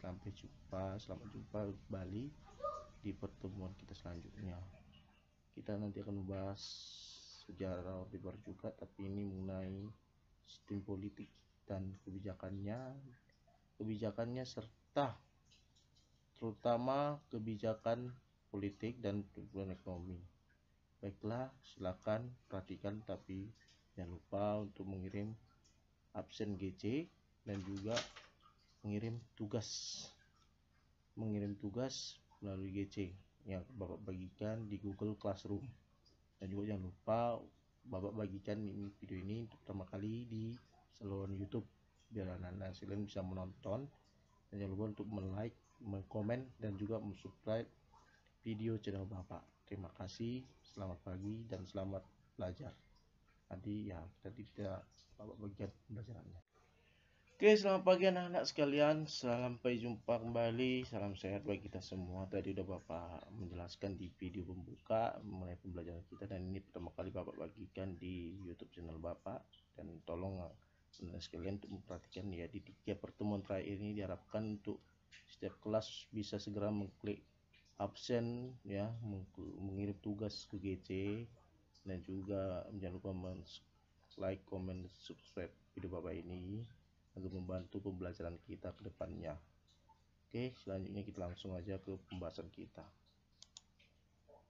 Sampai jumpa, selamat jumpa kembali di pertemuan kita selanjutnya. Kita nanti akan membahas sejarah Orde Baru juga, tapi ini mengenai sistem politik dan kebijakannya serta terutama kebijakan politik dan pertumbuhan ekonomi. Baiklah, silakan perhatikan, tapi jangan lupa untuk mengirim absen GC dan juga mengirim tugas melalui GC yang Bapak bagikan di Google Classroom. Dan juga jangan lupa Bapak bagikan ini video ini untuk pertama kali di saluran YouTube biar anak-anak sekalian bisa menonton. Dan jangan lupa untuk like, komen, dan juga subscribe video channel Bapak. Terima kasih, selamat pagi dan selamat belajar. Nanti ya kita Bapak bagian pembelajarannya. Oke, selamat pagi anak-anak sekalian. Sampai jumpa kembali. Salam sehat bagi kita semua. Tadi udah Bapak menjelaskan di video pembuka mengenai pembelajaran kita, dan ini pertama kali Bapak bagikan di YouTube channel Bapak. Dan tolong anak sekalian untuk memperhatikan ya, di 3 pertemuan terakhir ini diharapkan untuk setiap kelas bisa segera mengklik absen ya, mengirim tugas ke GC, dan juga jangan lupa like, comment, subscribe video Bapak ini agar membantu pembelajaran kita ke depannya. Oke, selanjutnya kita langsung aja ke pembahasan kita.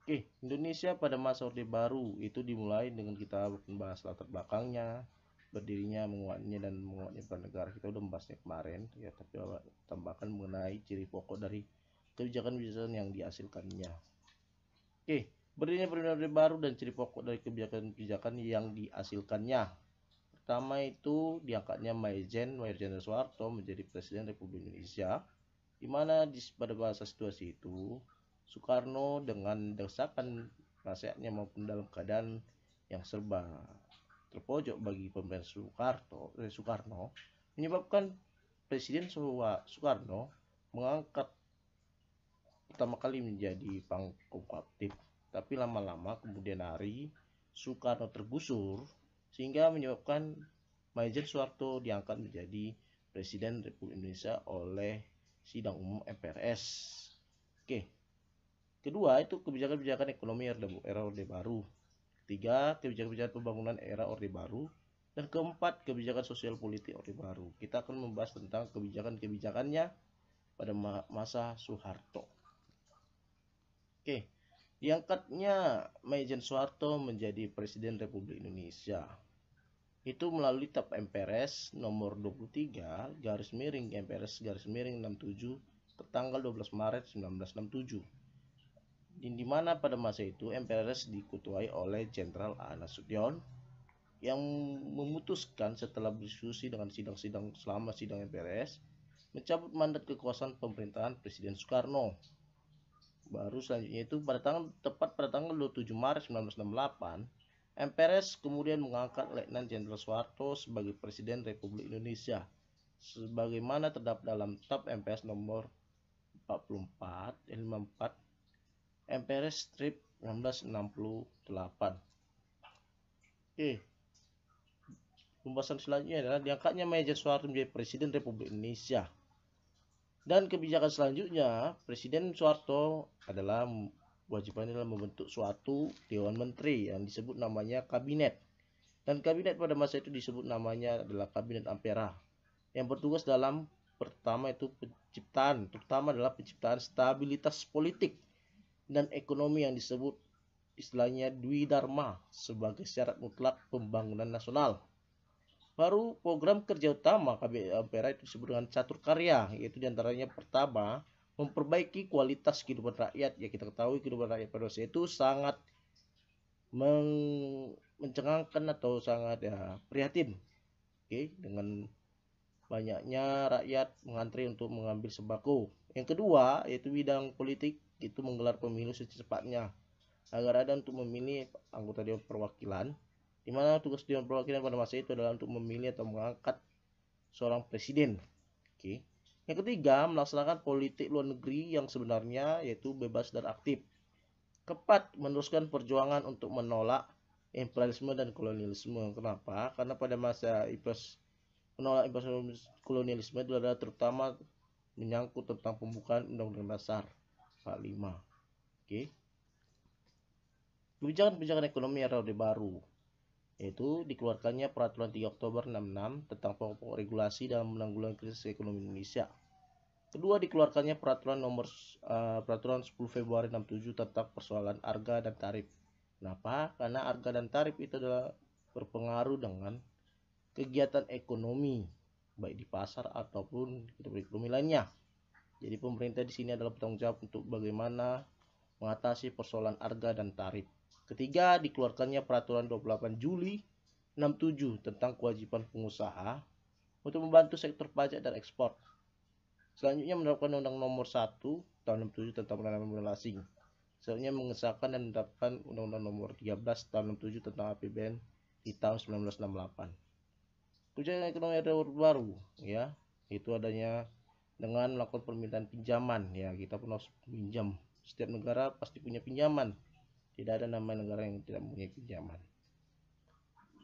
Oke, Indonesia pada masa Orde Baru itu dimulai dengan kita membahas latar belakangnya, berdirinya, menguatnya, dan menguatnya negara. Kita udah membahasnya kemarin ya, tapi tambahkan mengenai ciri pokok dari kebijakan-kebijakan yang dihasilkannya. Oke, berdirinya Pemerintahan Orde Baru dan ciri pokok dari kebijakan-kebijakan yang dihasilkannya. Pertama itu diangkatnya Mayor Jenderal Soeharto menjadi Presiden Republik Indonesia, di mana pada masa situasi itu Soekarno dengan desakan nasihatnya maupun dalam keadaan yang serba terpojok bagi pemerintahan Soekarno menyebabkan Presiden Soekarno mengangkat pertama kali menjadi Pangkop aktif. Tapi lama-lama kemudian hari Soekarno tergusur sehingga menyebabkan Mayor Soeharto diangkat menjadi Presiden Republik Indonesia oleh Sidang Umum MPRS. Oke. Kedua itu kebijakan-kebijakan ekonomi era Orde Baru. Ketiga, kebijakan-kebijakan pembangunan era Orde Baru. Dan keempat, kebijakan sosial politik Orde Baru. Kita akan membahas tentang kebijakan-kebijakannya pada masa Soeharto. Oke. Diangkatnya Mayor Soeharto menjadi Presiden Republik Indonesia itu melalui TAP MPRS nomor 23 garis miring MPRS garis miring 67 tertanggal 12 Maret 1967, di mana pada masa itu MPRS diketuai oleh Jenderal A. Nasution yang memutuskan setelah berdiskusi dengan sidang-sidang selama sidang MPRS mencabut mandat kekuasaan pemerintahan Presiden Soekarno. Baru selanjutnya itu tepat pada tanggal 27 Maret 1968 MPRS kemudian mengangkat Letnan Jenderal Soeharto sebagai Presiden Republik Indonesia sebagaimana terdapat dalam TAP MPRS nomor 54 MPRS strip 1968. Oke. Pembahasan selanjutnya adalah diangkatnya Mayor Soeharto menjadi Presiden Republik Indonesia. Dan kebijakan selanjutnya, Presiden Soeharto adalah kewajibannya adalah membentuk suatu Dewan Menteri yang disebut namanya Kabinet. Dan Kabinet pada masa itu disebut namanya adalah Kabinet Ampera, yang bertugas dalam pertama itu terutama adalah penciptaan stabilitas politik dan ekonomi yang disebut istilahnya Dwi Dharma sebagai syarat mutlak pembangunan nasional. Baru program kerja utama Kabinet Ampera itu disebut dengan catur karya, yaitu diantaranya pertama memperbaiki kualitas kehidupan rakyat. Ya, kita ketahui kehidupan rakyat pada masa itu sangat mencengangkan atau sangat ya prihatin. Oke, dengan banyaknya rakyat mengantri untuk mengambil sembako. Yang kedua yaitu bidang politik, itu menggelar pemilu secepatnya agar ada untuk memilih anggota Dewan Perwakilan, di mana tugas Dewan Perwakilan pada masa itu adalah untuk memilih atau mengangkat seorang presiden. Oke. Yang ketiga, melaksanakan politik luar negeri yang sebenarnya yaitu bebas dan aktif. Keempat, meneruskan perjuangan untuk menolak imperialisme dan kolonialisme. Kenapa? Karena pada masa menolak imperialisme kolonialisme itu adalah terutama menyangkut tentang pembukaan Undang-Undang Dasar 45. Oke. Kebijakan-kebijakan ekonomi era Orde Baru, yaitu dikeluarkannya Peraturan 3 Oktober 66 tentang pokok regulasi dalam menanggulangi krisis ekonomi Indonesia. Kedua, dikeluarkannya Peraturan 10 Februari 67 tentang persoalan harga dan tarif. Kenapa? Karena harga dan tarif itu adalah berpengaruh dengan kegiatan ekonomi, baik di pasar ataupun ekonomi lainnya. Jadi pemerintah di sini adalah bertanggung jawab untuk bagaimana mengatasi persoalan harga dan tarif. Ketiga, dikeluarkannya Peraturan 28 Juli 67 tentang kewajiban pengusaha untuk membantu sektor pajak dan ekspor. Selanjutnya menerapkan Undang Nomor 1 Tahun 67 tentang penanaman modal asing. Selanjutnya mengesahkan dan menerapkan Undang-Undang Nomor 13 Tahun 67 tentang APBN di tahun 1968. Kebijakan ekonomi era Orde Baru, ya, itu adanya dengan melakukan permintaan pinjaman, ya, kita pun harus pinjam. Setiap negara pasti punya pinjaman. Tidak ada nama negara yang tidak mempunyai pinjaman.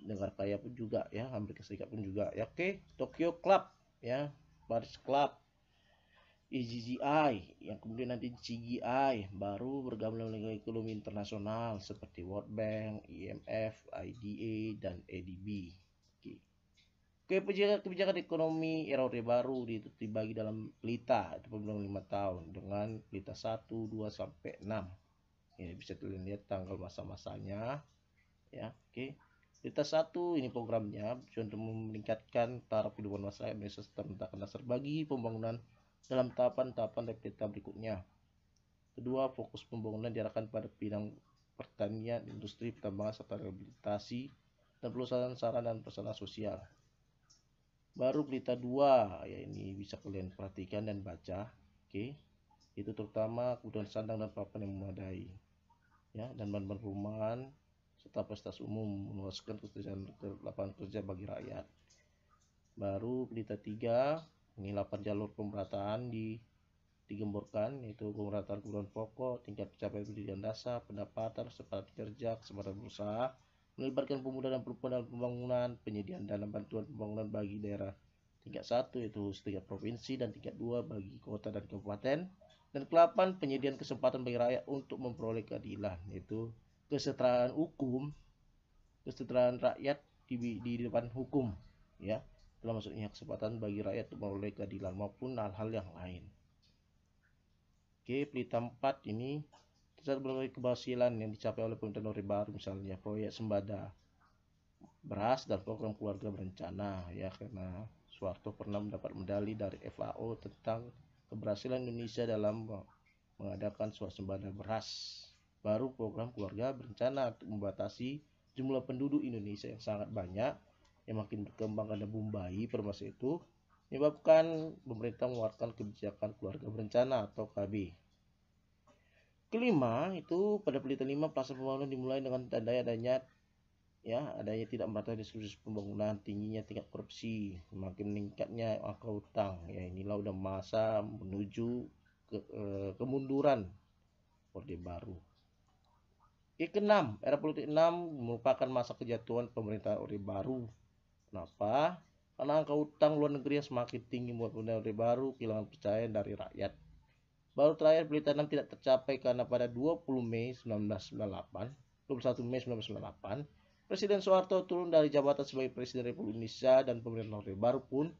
Negara kaya pun juga, ya, Amerika Serikat pun juga, ya. Oke, Tokyo Club, ya, Paris Club, IGGI, yang kemudian nanti CGI, baru bergabung dalam Liga Ekonomi Internasional seperti World Bank, IMF, IDA, dan ADB. Kebijakan ekonomi era Orde Baru itu dibagi dalam pelita, itu program 5 tahun dengan pelita 1, 2 sampai 6. Ya, bisa kalian lihat tanggal masa-masanya, ya. Oke. Pelita 1 ini programnya untuk meningkatkan taraf kehidupan masyarakat Indonesia serta menetapkan dasar bagi pembangunan dalam tahapan-tahapan dari pelita berikutnya. Kedua, fokus pembangunan diarahkan pada bidang pertanian, industri, pertambangan serta rehabilitasi dan peluasan sarana dan prasarana sosial. Baru pelita 2, ya, ini bisa kalian perhatikan dan baca. Oke. Itu terutama kebutuhan sandang dan papan yang memadai, ya, dan bahan-bahan perumahan serta fasilitas umum, meluaskan kesejahteraan lapangan kerja bagi rakyat. Baru pelita 3, ini 8 jalur pemerataan digemborkan, yaitu pemerataan kebutuhan pokok, tingkat pencapaian pendidikan dasar, pendapatan, kesempatan kerja, kesempatan berusaha, melibatkan pemuda dan perempuan dalam pembangunan, penyediaan dana bantuan pembangunan bagi daerah tingkat 1 yaitu tingkat provinsi dan tingkat 2 bagi kota dan kabupaten, dan ke-8 penyediaan kesempatan bagi rakyat untuk memperoleh keadilan, yaitu kesetaraan hukum, kesejahteraan rakyat di depan hukum, ya, dalam maksudnya kesempatan bagi rakyat untuk memperoleh keadilan maupun hal-hal yang lain. Oke, pelita 4 ini tercatat berbagai keberhasilan yang dicapai oleh pemerintahan Orde Baru, misalnya proyek sembada beras dan program keluarga berencana, ya, karena Soeharto pernah mendapat medali dari FAO tentang keberhasilan Indonesia dalam mengadakan swasembada beras. Baru program keluarga berencana untuk membatasi jumlah penduduk Indonesia yang sangat banyak, yang makin berkembang karena boom bayi pada masa itu, menyebabkan pemerintah mengeluarkan kebijakan keluarga berencana atau KB. Kelima, itu pada pelita 5 pelaksanaan pembangunan dimulai dengan adanya tidak merata diskusi pembangunan, tingginya tingkat korupsi, semakin meningkatnya angka utang. Ya, inilah udah masa menuju kemunduran Orde Baru. Ke-6, era politik 6 merupakan masa kejatuhan pemerintahan Orde Baru. Kenapa? Karena angka utang luar negeri yang semakin tinggi membuat pemerintahan Orde Baru kehilangan percaya dari rakyat. Baru terakhir pelita 6 tidak tercapai karena pada 21 Mei 1998, Presiden Soeharto turun dari jabatan sebagai Presiden Republik Indonesia dan pemerintahan Orde Baru pun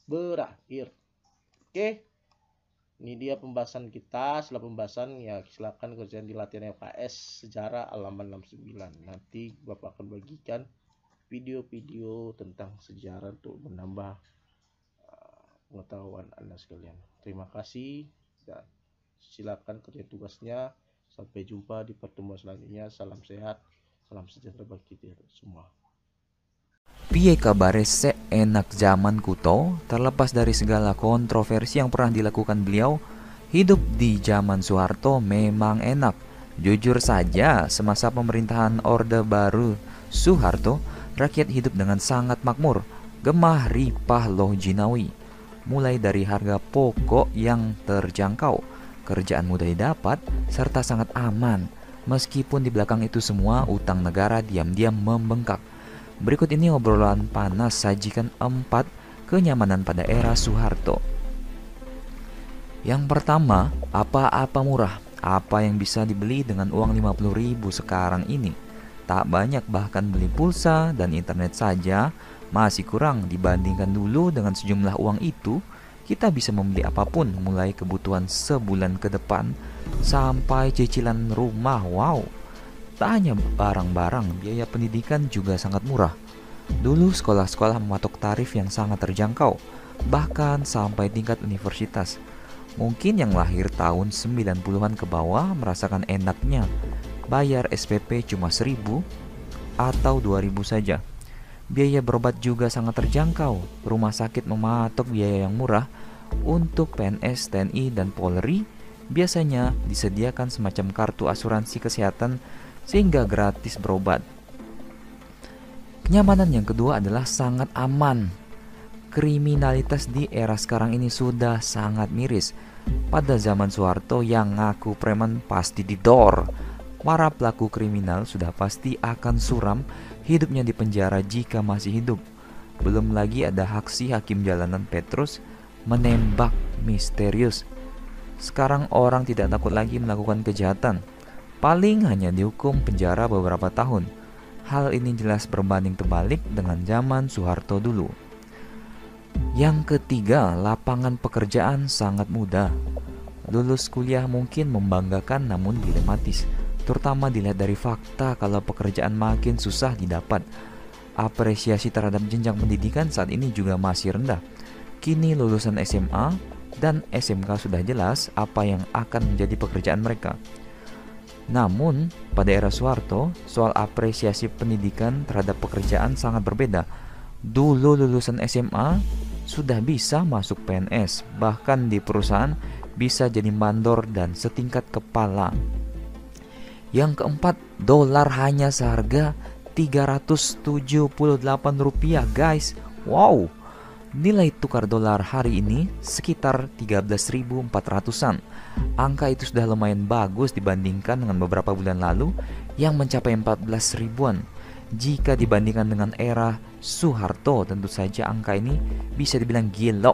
berakhir. Oke, ini dia pembahasan kita. Setelah pembahasan, ya, silakan kerjaan di latihan LKS sejarah halaman 69. Nanti Bapak akan bagikan video-video tentang sejarah untuk menambah pengetahuan Anda sekalian. Terima kasih dan silakan kerja tugasnya. Sampai jumpa di pertemuan selanjutnya. Salam sehat, salam sejahtera bagi kita semua. Piye kabare seenak zaman kuto, terlepas dari segala kontroversi yang pernah dilakukan beliau, hidup di zaman Soeharto memang enak. Jujur saja, semasa pemerintahan Orde Baru Soeharto, rakyat hidup dengan sangat makmur, gemah ripah loh jinawi. Mulai dari harga pokok yang terjangkau, kerjaan mudah didapat, serta sangat aman. Meskipun di belakang itu semua, utang negara diam-diam membengkak. Berikut ini obrolan panas sajikan 4 kenyamanan pada era Soeharto. Yang pertama, apa-apa murah. Apa yang bisa dibeli dengan uang 50.000 sekarang ini? Tak banyak, bahkan beli pulsa dan internet saja masih kurang dibandingkan dulu. Dengan sejumlah uang itu, kita bisa membeli apapun, mulai kebutuhan sebulan ke depan sampai cicilan rumah. Wow, tak hanya barang-barang, biaya pendidikan juga sangat murah. Dulu sekolah-sekolah mematok tarif yang sangat terjangkau, bahkan sampai tingkat universitas. Mungkin yang lahir tahun 90-an ke bawah merasakan enaknya bayar SPP cuma 1.000 atau 2.000 saja. Biaya berobat juga sangat terjangkau. Rumah sakit mematok biaya yang murah. Untuk PNS, TNI, dan Polri biasanya disediakan semacam kartu asuransi kesehatan sehingga gratis berobat. Kenyamanan yang kedua adalah sangat aman. Kriminalitas di era sekarang ini sudah sangat miris. Pada zaman Soeharto, yang ngaku preman pasti didor. Para pelaku kriminal sudah pasti akan suram hidupnya di penjara jika masih hidup. Belum lagi ada aksi hakim jalanan Petrus menembak misterius. Sekarang orang tidak takut lagi melakukan kejahatan. Paling hanya dihukum penjara beberapa tahun. Hal ini jelas berbanding terbalik dengan zaman Soeharto dulu. Yang ketiga, lapangan pekerjaan sangat mudah. Lulus kuliah mungkin membanggakan namun dilematis, terutama dilihat dari fakta kalau pekerjaan makin susah didapat. Apresiasi terhadap jenjang pendidikan saat ini juga masih rendah. Kini lulusan SMA dan SMK sudah jelas apa yang akan menjadi pekerjaan mereka. Namun, pada era Soeharto, soal apresiasi pendidikan terhadap pekerjaan sangat berbeda. Dulu lulusan SMA sudah bisa masuk PNS, bahkan di perusahaan bisa jadi mandor dan setingkat kepala. Yang keempat, dolar hanya seharga Rp378, guys. Wow, nilai tukar dolar hari ini sekitar 13.400-an. Angka itu sudah lumayan bagus dibandingkan dengan beberapa bulan lalu yang mencapai 14 ribuan. Jika dibandingkan dengan era Soeharto, tentu saja angka ini bisa dibilang gila.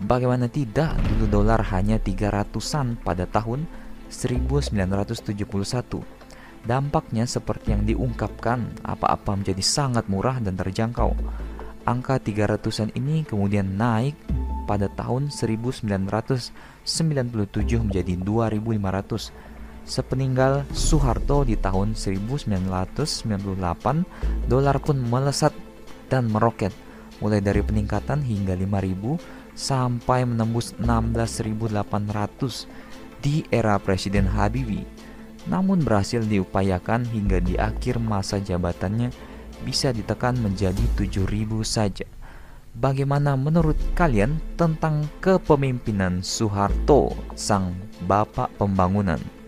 Bagaimana tidak, dulu dolar hanya 300-an pada tahun 1971. Dampaknya seperti yang diungkapkan, apa-apa menjadi sangat murah dan terjangkau. Angka 300-an ini kemudian naik pada tahun 1997 menjadi 2.500. Sepeninggal Soeharto di tahun 1998, dolar pun melesat dan meroket, mulai dari peningkatan hingga 5.000 sampai menembus 16.800 di era Presiden Habibie. Namun berhasil diupayakan hingga di akhir masa jabatannya bisa ditekan menjadi 7.000 saja. Bagaimana menurut kalian tentang kepemimpinan Soeharto, sang bapak pembangunan?